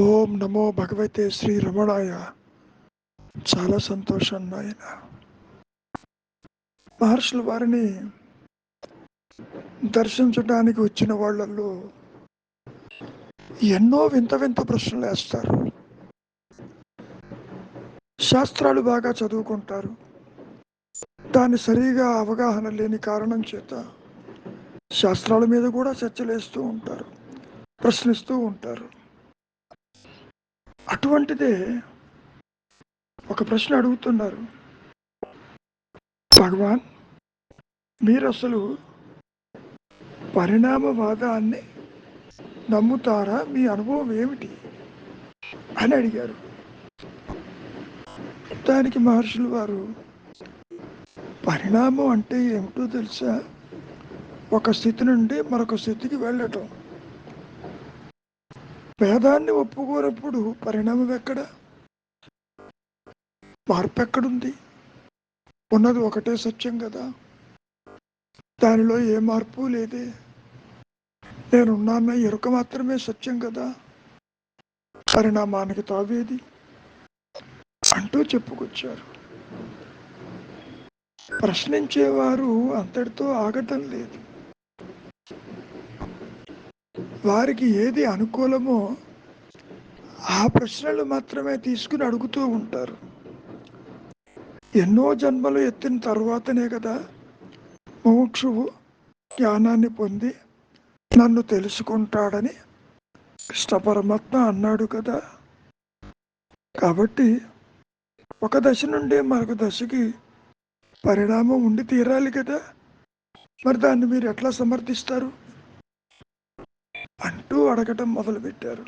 ఓం నమో భగవతే శ్రీ రమణాయ. చాలా సంతోషం నాయన. మహర్షుల వారిని దర్శించడానికి వచ్చిన వాళ్ళల్లో ఎన్నో వింత వింత ప్రశ్నలు వేస్తారు. శాస్త్రాలు బాగా చదువుకుంటారు, దాన్ని సరిగా అవగాహన లేని కారణం చేత శాస్త్రాల మీద కూడా చర్చలు వేస్తూ ఉంటారు, ప్రశ్నిస్తూ ఉంటారు. అటువంటిదే ఒక ప్రశ్న అడుగుతున్నారు, భగవాన్ మీరు అసలు పరిణామవాదాన్ని నమ్ముతారా, మీ అనుభవం ఏమిటి అని అడిగారు. దానికి మహర్షులు వారు, పరిణామం అంటే ఏమిటో తెలుసా, ఒక స్థితి నుండి మరొక స్థితికి వెళ్ళటం. భేదాన్ని ఒప్పుకోనప్పుడు పరిణామం ఎక్కడ, మార్పు ఎక్కడుంది? ఉన్నది ఒకటే సత్యం కదా, దానిలో ఏ మార్పు లేదే. నేనున్నాన్న ఎరుక మాత్రమే సత్యం కదా, పరిణామానికి తావేది అంటూ చెప్పుకొచ్చారు. ప్రశ్నించేవారు అంతటితో ఆగటం లేదు. వారికి ఏది అనుకూలమో ఆ ప్రశ్నలు మాత్రమే తీసుకుని అడుగుతూ ఉంటారు. ఎన్నో జన్మలు ఎత్తిన తర్వాతనే కదా మోక్షువు జ్ఞానాన్ని పొంది నన్ను తెలుసుకుంటాడని కృష్ణ పరమాత్మ అన్నాడు కదా. కాబట్టి ఒక దశ నుండి మరొక దశకి పరిణామం ఉండి తీరాలి కదా, మరి దాన్ని మీరు ఎట్లా సమర్థిస్తారు అంటూ అడగటం మొదలుపెట్టారు.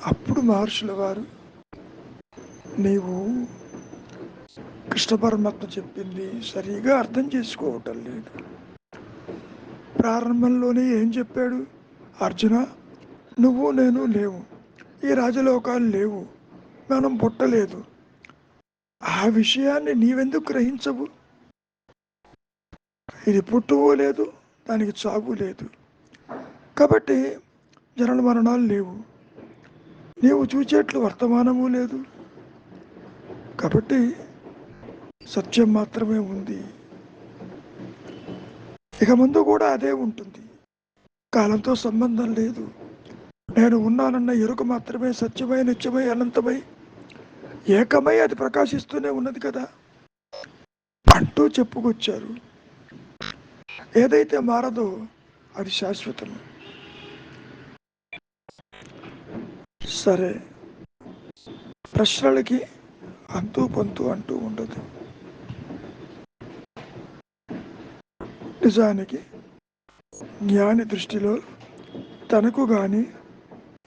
అప్పుడు మహర్షుల వారు, నీవు కృష్ణ పరమాత్మ చెప్పింది సరిగా అర్థం చేసుకోవటం లేదు. ప్రారంభంలోనే ఏం చెప్పాడు, అర్జున నువ్వు నేను లేవు, ఈ రాజలోకాలు లేవు, మనం పుట్టలేదు. ఆ విషయాన్ని నీవెందుకు గ్రహించవు? ఇది పుట్టువు లేదు, దానికి చావు లేదు, కాబట్టి జనన మరణాలు లేవు. నీవు చూచేట్లు వర్తమానము లేదు, కాబట్టి సత్యం మాత్రమే ఉంది. ఇక ముందు కూడా అదే ఉంటుంది, కాలంతో సంబంధం లేదు. నేను ఉన్నానన్న ఎరుక మాత్రమే సత్యమై నిత్యమై అనంతమై ఏకమై అది ప్రకాశిస్తూనే ఉన్నది కదా అంటూ చెప్పుకొచ్చారు. ఏదైతే మారదో అది శాశ్వతం. సరే, ప్రశ్నలకి అంతూ పొంతూ అంటూ ఉండదు. నిజానికి జ్ఞాని దృష్టిలో తనకు కానీ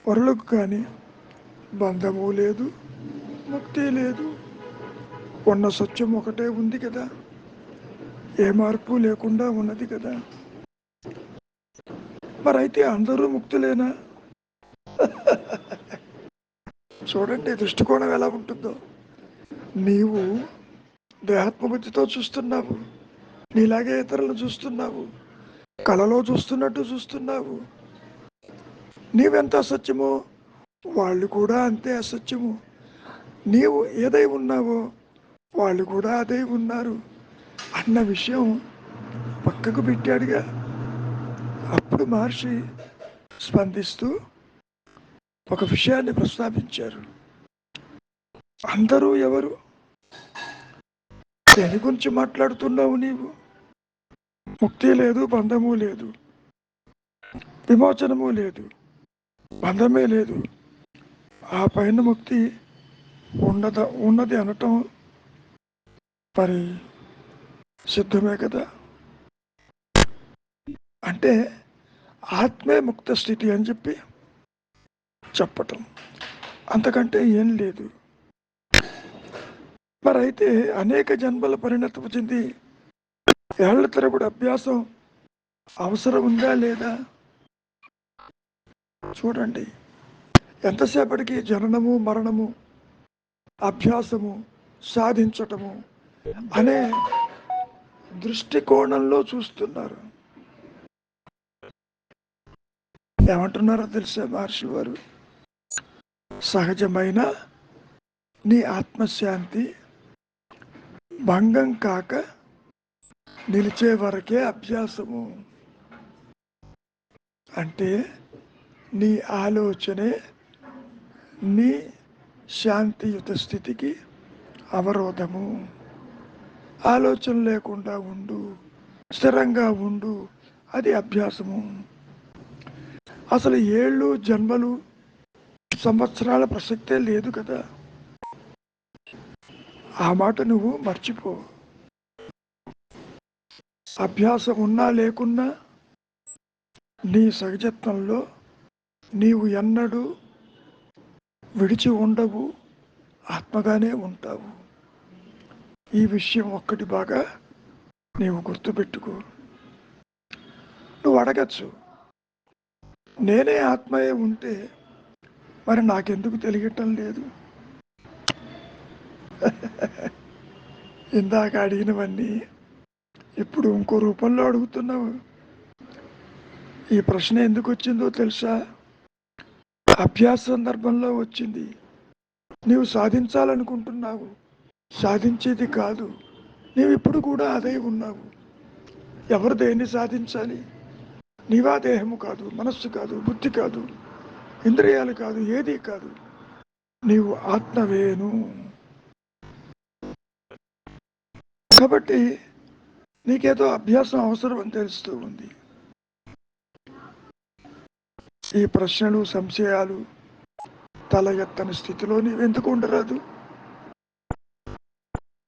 పరులకు కానీ బంధము లేదు, ముక్తి లేదు. ఉన్న సత్యం ఒకటే ఉంది కదా, ఏ మార్పు లేకుండా ఉన్నది కదా. మరైతే అందరూ ముక్తులేనా? చూడండి దృష్టికోణం ఎలా ఉంటుందో. నీవు దేహాత్మబుద్ధితో చూస్తున్నావు, నీలాగే ఇతరులను చూస్తున్నావు, కళలో చూస్తున్నట్టు చూస్తున్నావు. నీవెంత అసత్యమో వాళ్ళు కూడా అంతే అసత్యము. నీవు ఏదై ఉన్నావో వాళ్ళు కూడా అదే ఉన్నారు అన్న విషయం పక్కకు పెట్టాడుగా. అప్పుడు మహర్షి స్పందిస్తూ ఒక విషయాన్ని ప్రస్తావించారు. అందరూ ఎవరు? దేని గురించి మాట్లాడుతున్నావు నీవు? ముక్తి లేదు, బంధము లేదు, విమోచనము లేదు, బంధమే లేదు. ఆ పైన ముక్తి ఉన్నది అనటం మరి సిద్ధమే కదా. అంటే ఆత్మే ముక్త స్థితి అని చెప్పి చెప్పటం, అంతకంటే ఏం లేదు. మరైతే అనేక జన్మల పరిణతం చెంది ఏళ్ల తరబడి అభ్యాసం అవసరం ఉందా లేదా? చూడండి, ఎంతసేపటికి జననము మరణము అభ్యాసము సాధించటము అనే దృష్టికోణంలో చూస్తున్నారు. ఏమంటున్నారో తెలుసా మహర్షులు వారు? సహజమైన నీ ఆత్మశాంతి భంగం కాక నిలిచే వరకే అభ్యాసము. అంటే నీ ఆలోచనే నీ శాంతియుత స్థితికి అవరోధము. ఆలోచన లేకుండా ఉండు, స్థిరంగా ఉండు, అది అభ్యాసము. అసలు ఏళ్ళు, జన్మలు, సంవత్సరాల ప్రసక్తే లేదు కదా. ఆ మాట నువ్వు మర్చిపో. అభ్యాసం ఉన్నా లేకున్నా నీ సహజత్వంలో నీవు ఎన్నడూ విడిచి ఉండవు, ఆత్మగానే ఉంటావు. ఈ విషయం ఒక్కటి బాగా నీవు గుర్తుపెట్టుకో. నువ్వు అడగచ్చు, నేనే ఆత్మయే ఉంటే మరి నాకెందుకు తెలియటం లేదు? ఇందాక అడిగినవన్నీ ఇప్పుడు ఇంకో రూపంలో అడుగుతున్నావు. ఈ ప్రశ్న ఎందుకు వచ్చిందో తెలుసా? అభ్యాస సందర్భంలో వచ్చింది. నీవు సాధించాలనుకుంటున్నావు, సాధించేది కాదు. నీవు ఇప్పుడు కూడా అదే ఉన్నావు. ఎవరు దేన్ని సాధించాలి? నీవా దేహము కాదు, మనస్సు కాదు, బుద్ధి కాదు, ఇంద్రియాలు కాదు, ఏది కాదు. నీవు ఆత్మవేను. కాబట్టి నీకేదో అభ్యాసం అవసరం అని తెలుస్తూ ఉంది. ఈ ప్రశ్నలు, సంశయాలు తల ఎత్తని స్థితిలో నీవెందుకు ఉండరాదు?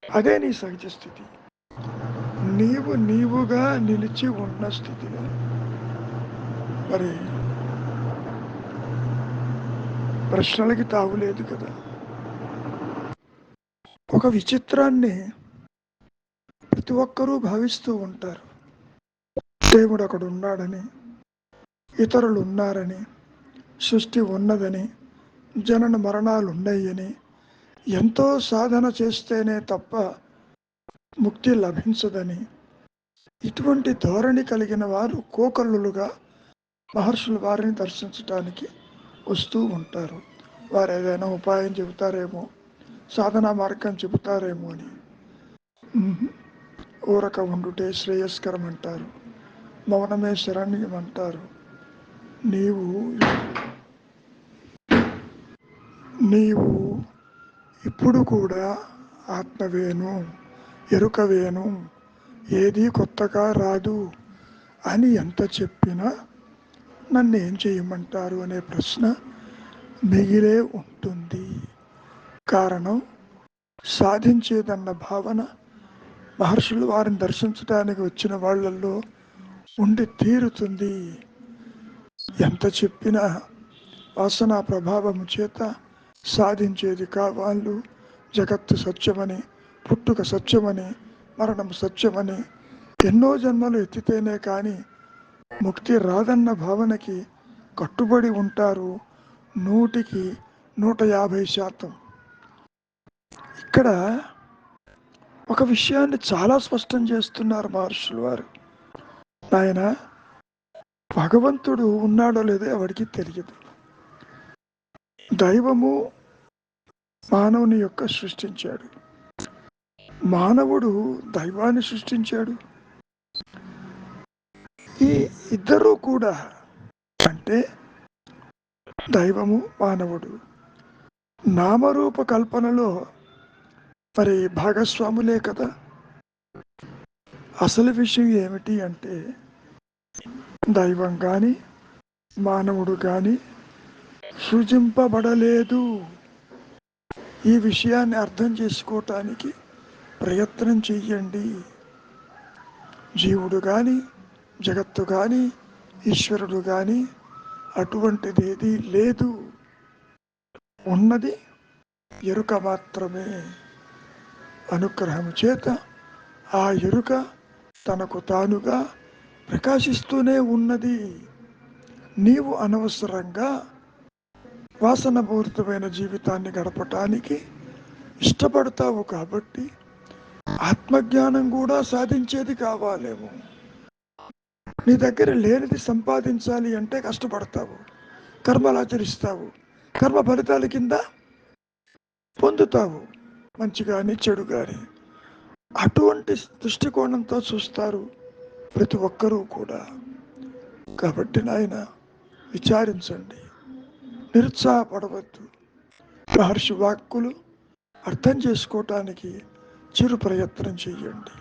అదే నీ సహజ స్థితి. నీవు నీవుగా నిలిచి ఉన్న స్థితిలో మరి ప్రశ్నలకి తావులేదు కదా. ఒక విచిత్రాన్ని ప్రతి ఒక్కరూ భావిస్తూ ఉంటారు. దేవుడు అక్కడ ఉన్నాడని, ఇతరులు ఉన్నారని, సృష్టి ఉన్నదని, జనన మరణాలు ఉన్నాయని, ఎంతో సాధన చేస్తేనే తప్ప ముక్తి లభించదని, ఇటువంటి ధోరణి కలిగిన వారు కోకల్లులుగా మహర్షుల వారిని దర్శించడానికి వస్తూ ఉంటారు. వారు ఏదైనా ఉపాయం చెబుతారేమో, సాధనా మార్గం చెబుతారేమో అని. ఊరక ఉండుటే శ్రేయస్కరం అంటారు, మౌనమే శరణ్యం అంటారు. నీవు ఇప్పుడు కూడా ఆత్మవేను, ఎరుకవేను, ఏది కొత్తగా రాదు అని ఎంత చెప్పినా నన్ను ఏం చేయమంటారు అనే ప్రశ్న మిగిలే ఉంటుంది. కారణం, సాధించేదన్న భావన మహర్షులు వారిని దర్శించడానికి వచ్చిన వాళ్ళల్లో ఉండి తీరుతుంది. ఎంత చెప్పినా వాసనా ప్రభావము చేత సాధించేది కావాళ్ళు. జగత్తు సత్యమని, పుట్టుక సత్యమని, మరణం సత్యమని ఎన్నో జన్మలు ఎత్తితేనే కానీ ముక్తి రాదన్న భావనకి కట్టుబడి ఉంటారు 100కి 150%. ఇక్కడ ఒక విషయాన్ని చాలా స్పష్టం చేస్తున్నారు మహర్షులు వారు. ఆయన భగవంతుడు ఉన్నాడో లేదో ఎవరికి తెలియదు. దైవము మానవుని యొక్క సృష్టించాడు, మానవుడు దైవాన్ని సృష్టించాడు. ఈ ఇద్దరూ కూడా అంటే దైవము, మానవుడు నామరూప కల్పనలో మరి భాగస్వాములే కదా. అసలు విషయం ఏమిటి అంటే దైవం కానీ మానవుడు కానీ సృజింపబడలేదు. ఈ విషయాన్ని అర్థం చేసుకోవటానికి ప్రయత్నం చెయ్యండి. జీవుడు కానీ, జగత్తు కానీ, ఈశ్వరుడు కానీ అటువంటిది ఏదీ లేదు. ఉన్నది ఎరుక మాత్రమే. అనుగ్రహం చేత ఆ ఎరుక తనకు తానుగా ప్రకాశిస్తూనే ఉన్నది. నీవు అనవసరంగా వాసనపూరితమైన జీవితాన్ని గడపటానికి ఇష్టపడతావు కాబట్టి ఆత్మజ్ఞానం కూడా సాధించేది కావాలేమో. నీ దగ్గర లేనిది సంపాదించాలి అంటే కష్టపడతావు, కర్మలు ఆచరిస్తావు, కర్మ ఫలితాల కింద పొందుతావు, మంచి కానీ చెడు కానీ. అటువంటి దృష్టికోణంతో చూస్తారు ప్రతి ఒక్కరూ కూడా. కాబట్టి నాయన విచారించండి, నిరుత్సాహపడవద్దు. మహర్షి వాక్కులు అర్థం చేసుకోవటానికి చిరు ప్రయత్నం చెయ్యండి.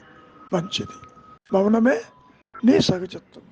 మంచిది. మౌనమే నీ సహజత్వం.